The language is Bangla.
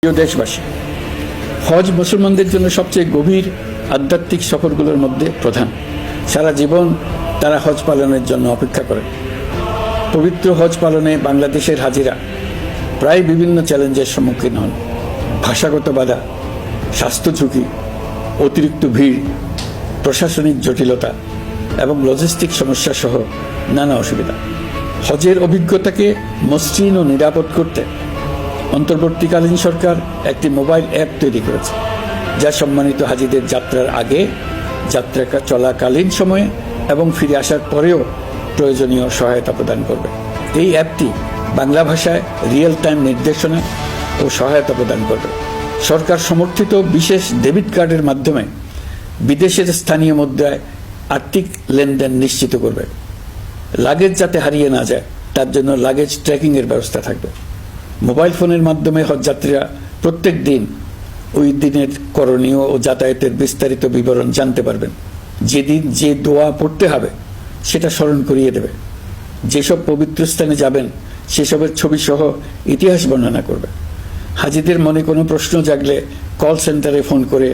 প্রিয় দেশবাসী, হজ মুসলমানদের জন্য সবচেয়ে গভীর আধ্যাত্মিক সফরগুলোর মধ্যে প্রধান। সারা জীবন তারা হজ পালনের জন্য অপেক্ষা করে। পবিত্র হজ পালনে বাংলাদেশের হাজিরা প্রায় বিভিন্ন চ্যালেঞ্জের সম্মুখীন হন। ভাষাগত বাধা, স্বাস্থ্য ঝুঁকি, অতিরিক্ত ভিড়, প্রশাসনিক জটিলতা এবং লজিস্টিক সমস্যা সহ নানা অসুবিধা। হজের অভিজ্ঞতাকে মসৃণ ও নিরাপদ করতে অন্তর্বর্তীকালীন সরকার একটি মোবাইল অ্যাপ তৈরি করেছে, যা সম্মানিত হাজিদের যাত্রার আগে, যাত্রা চলাকালীন সময়ে এবং ফিরে আসার পরেও প্রয়োজনীয় সহায়তা প্রদান করবে। এই অ্যাপটি বাংলা ভাষায় রিয়েল টাইম নির্দেশনা ও সহায়তা প্রদান করবে। সরকার সমর্থিত বিশেষ ডেবিট কার্ডের মাধ্যমে বিদেশের স্থানীয় মুদ্রায় আর্থিক লেনদেন নিশ্চিত করবে। লাগেজ যাতে হারিয়ে না যায় তার জন্য লাগেজ ট্র্যাকিংয়ের ব্যবস্থা থাকবে। মোবাইল ফোনের মাধ্যমে হজযাত্রীরা প্রত্যেক দিন ওই দিনের করণীয় ও যাতায়াতের বিস্তারিত বিবরণ জানতে পারবেন। যেদিন যে দোয়া পড়তে হবে সেটা স্মরণ করিয়ে দেবে। যেসব পবিত্র স্থানে যাবেন সেসবের ছবি সহ ইতিহাস বর্ণনা করবে। হাজিদের মনে কোনো প্রশ্ন জাগলে কল সেন্টারে ফোন করে